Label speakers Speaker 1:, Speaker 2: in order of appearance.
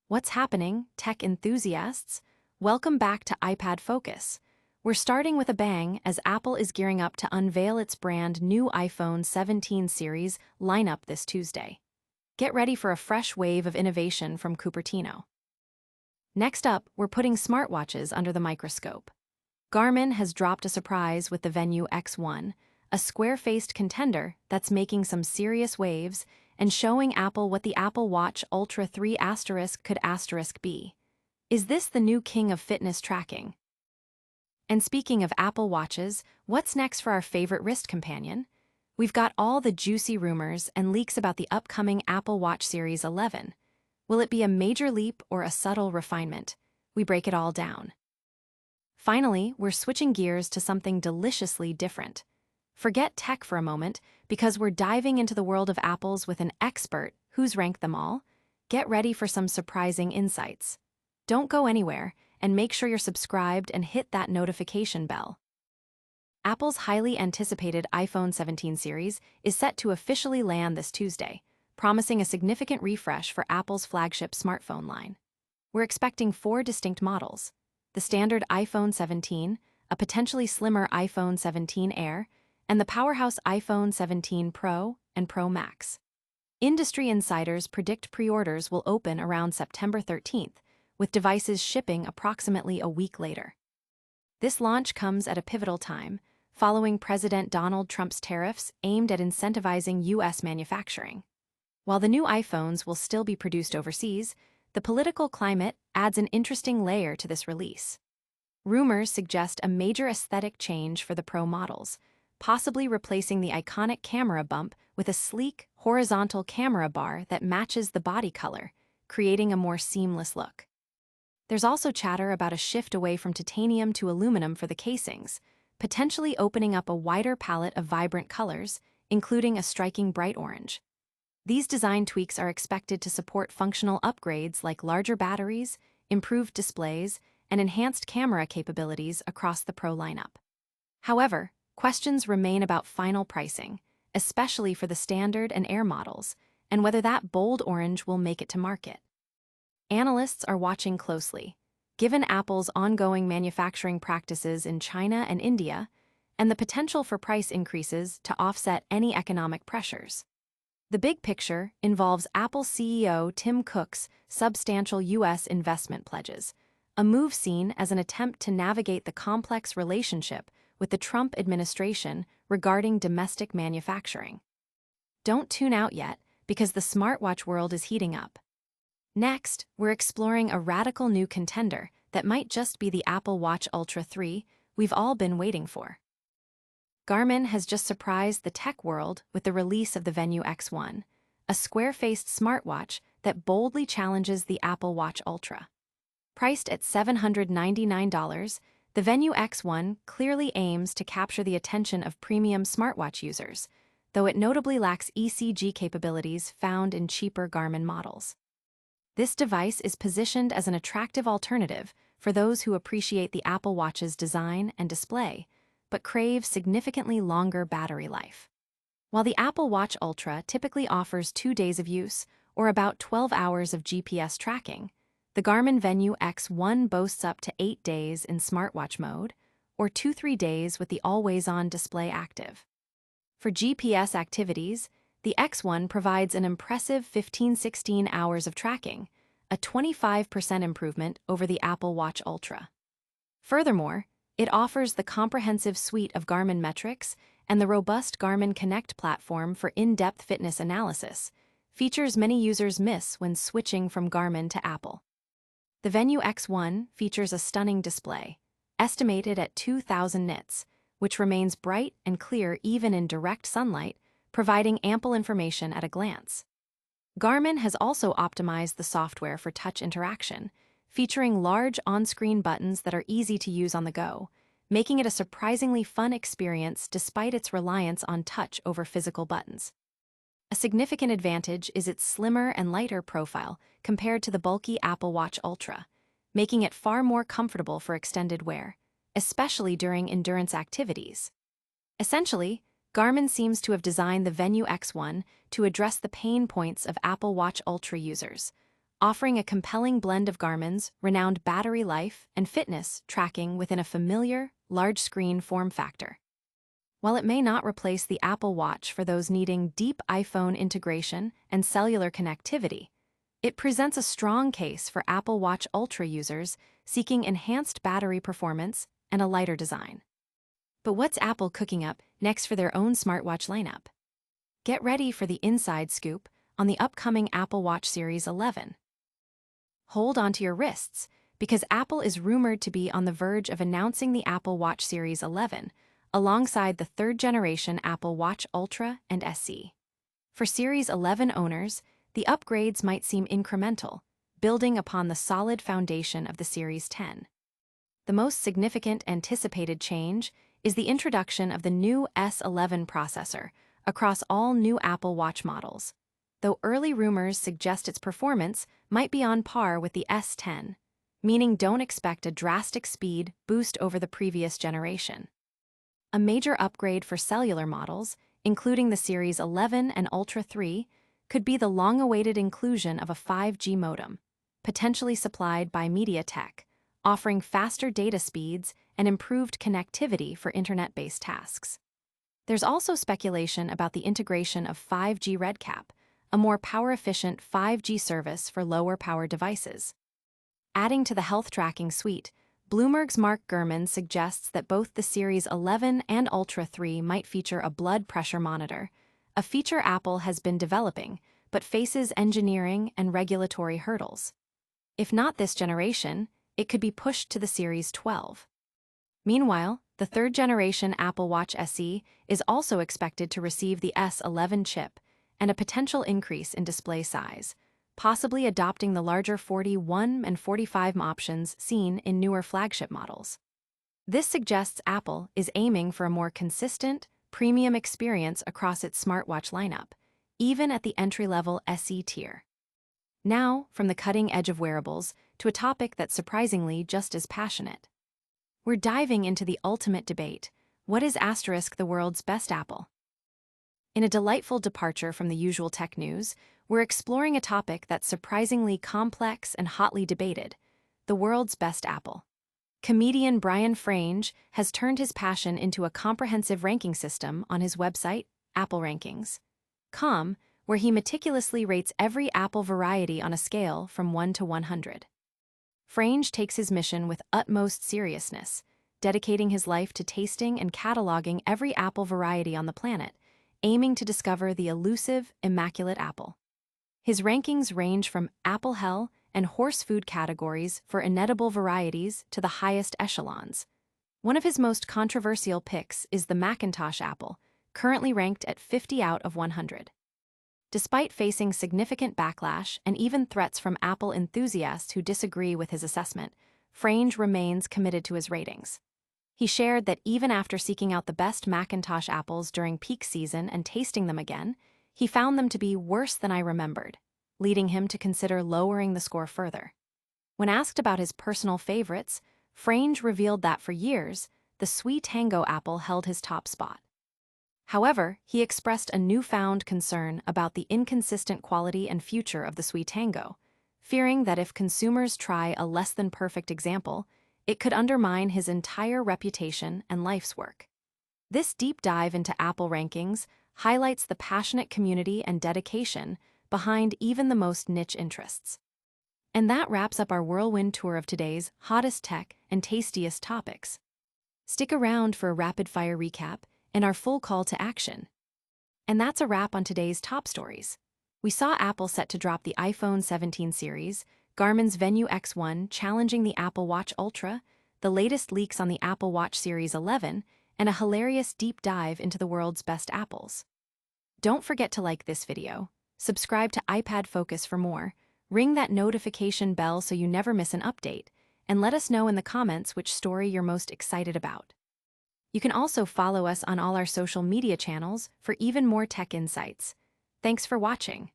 Speaker 1: What's happening, tech enthusiasts? Welcome back to iPad Focus. We're starting with a bang as Apple is gearing up to unveil its brand new iPhone 17 series lineup this Tuesday. Get ready for a fresh wave of innovation from Cupertino. Next up, we're putting smartwatches under the microscope. Garmin has dropped a surprise with the Venu X1, a square-faced contender that's making some serious waves and showing Apple what the Apple Watch Ultra 3 could be. Is this the new king of fitness tracking? And speaking of Apple Watches, what's next for our favorite wrist companion? We've got all the juicy rumors and leaks about the upcoming Apple Watch Series 11. Will it be a major leap or a subtle refinement? We break it all down. Finally, we're switching gears to something deliciously different. Forget tech for a moment, because we're diving into the world of Apples with an expert who's ranked them all. Get ready for some surprising insights. Don't go anywhere, and make sure you're subscribed and hit that notification bell. Apple's highly anticipated iPhone 17 series is set to officially land this Tuesday, promising a significant refresh for Apple's flagship smartphone line. We're expecting 4 distinct models: the standard iPhone 17, a potentially slimmer iPhone 17 Air, and the powerhouse iPhone 17 Pro and Pro Max. Industry insiders predict pre-orders will open around September 13th, with devices shipping approximately a week later. This launch comes at a pivotal time, following President Donald Trump's tariffs aimed at incentivizing U.S. manufacturing. While the new iPhones will still be produced overseas, the political climate adds an interesting layer to this release. Rumors suggest a major aesthetic change for the Pro models, possibly replacing the iconic camera bump with a sleek, horizontal camera bar that matches the body color, creating a more seamless look. There's also chatter about a shift away from titanium to aluminum for the casings, potentially opening up a wider palette of vibrant colors, including a striking bright orange. These design tweaks are expected to support functional upgrades like larger batteries, improved displays, and enhanced camera capabilities across the Pro lineup. However, questions remain about final pricing, especially for the standard and Air models, and whether that bold orange will make it to market. Analysts are watching closely, given Apple's ongoing manufacturing practices in China and India, and the potential for price increases to offset any economic pressures. The big picture involves Apple CEO Tim Cook's substantial U.S. investment pledges, a move seen as an attempt to navigate the complex relationship with the Trump administration regarding domestic manufacturing. Don't tune out yet, because the smartwatch world is heating up. Next, we're exploring a radical new contender that might just be the Apple Watch Ultra 3 we've all been waiting for. Garmin has just surprised the tech world with the release of the Venu X1, a square-faced smartwatch that boldly challenges the Apple Watch Ultra. Priced at $799, the Venu X1 clearly aims to capture the attention of premium smartwatch users, though it notably lacks ECG capabilities found in cheaper Garmin models. This device is positioned as an attractive alternative for those who appreciate the Apple Watch's design and display, but crave significantly longer battery life. While the Apple Watch Ultra typically offers 2 days of use, or about 12 hours of GPS tracking, the Garmin Venu X1 boasts up to 8 days in smartwatch mode, or 2-3 days with the always-on display active. For GPS activities, the X1 provides an impressive 15-16 hours of tracking, a 25% improvement over the Apple Watch Ultra. Furthermore, it offers the comprehensive suite of Garmin metrics and the robust Garmin Connect platform for in-depth fitness analysis, features many users miss when switching from Garmin to Apple. The Venu X1 features a stunning display, estimated at 2,000 nits, which remains bright and clear even in direct sunlight, providing ample information at a glance. Garmin has also optimized the software for touch interaction, featuring large on-screen buttons that are easy to use on the go, making it a surprisingly fun experience despite its reliance on touch over physical buttons. A significant advantage is its slimmer and lighter profile compared to the bulky Apple Watch Ultra, making it far more comfortable for extended wear, especially during endurance activities. Essentially, Garmin seems to have designed the Venu X1 to address the pain points of Apple Watch Ultra users, offering a compelling blend of Garmin's renowned battery life and fitness tracking within a familiar, large-screen form factor. While it may not replace the Apple Watch for those needing deep iPhone integration and cellular connectivity, it presents a strong case for Apple Watch Ultra users seeking enhanced battery performance and a lighter design. But what's Apple cooking up next for their own smartwatch lineup? Get ready for the inside scoop on the upcoming Apple Watch Series 11. Hold onto your wrists, because Apple is rumored to be on the verge of announcing the Apple Watch Series 11, alongside the third-generation Apple Watch Ultra and SE. For Series 11 owners, the upgrades might seem incremental, building upon the solid foundation of the Series 10. The most significant anticipated change is the introduction of the new S11 processor across all new Apple Watch models, though early rumors suggest its performance might be on par with the S10, meaning don't expect a drastic speed boost over the previous generation. A major upgrade for cellular models, including the Series 11 and Ultra 3, could be the long-awaited inclusion of a 5G modem, potentially supplied by MediaTek, offering faster data speeds and improved connectivity for internet-based tasks. There's also speculation about the integration of 5G RedCap, a more power-efficient 5G service for lower-power devices. Adding to the health tracking suite, Bloomberg's Mark Gurman suggests that both the Series 11 and Ultra 3 might feature a blood pressure monitor, a feature Apple has been developing but faces engineering and regulatory hurdles. If not this generation, it could be pushed to the Series 12. Meanwhile, the third-generation Apple Watch SE is also expected to receive the S11 chip and a potential increase in display size, possibly adopting the larger 41 and 45 options seen in newer flagship models. This suggests Apple is aiming for a more consistent, premium experience across its smartwatch lineup, even at the entry-level SE tier. Now, from the cutting edge of wearables to a topic that's surprisingly just as passionate. We're diving into the ultimate debate: what is * the world's best Apple? In a delightful departure from the usual tech news, we're exploring a topic that's surprisingly complex and hotly debated: the world's best Apple. Comedian Brian Frange has turned his passion into a comprehensive ranking system on his website, Apple Rankings.com, where he meticulously rates every Apple variety on a scale from 1 to 100. Frange takes his mission with utmost seriousness, dedicating his life to tasting and cataloging every Apple variety on the planet, aiming to discover the elusive, immaculate Apple. His rankings range from Apple Hell and horse food categories for inedible varieties to the highest echelons. One of his most controversial picks is the Macintosh Apple, currently ranked at 50 out of 100. Despite facing significant backlash and even threats from Apple enthusiasts who disagree with his assessment, Frange remains committed to his ratings. He shared that even after seeking out the best Macintosh apples during peak season and tasting them again, he found them to be worse than I remembered, leading him to consider lowering the score further. When asked about his personal favorites, Frange revealed that for years, the Sweet Tango apple held his top spot. However, he expressed a newfound concern about the inconsistent quality and future of the Sweet Tango, fearing that if consumers try a less-than-perfect example, it could undermine his entire reputation and life's work. This deep dive into Apple rankings highlights the passionate community and dedication behind even the most niche interests. And that wraps up our whirlwind tour of today's hottest tech and tastiest topics. Stick around for a rapid-fire recap and our full call to action. And that's a wrap on today's top stories. We saw Apple set to drop the iPhone 17 series, Garmin's Venu X1 challenging the Apple Watch Ultra, the latest leaks on the Apple Watch Series 11, and a hilarious deep dive into the world's best apples. Don't forget to like this video, subscribe to iPad Focus for more, ring that notification bell so you never miss an update, and let us know in the comments which story you're most excited about. You can also follow us on all our social media channels for even more tech insights. Thanks for watching.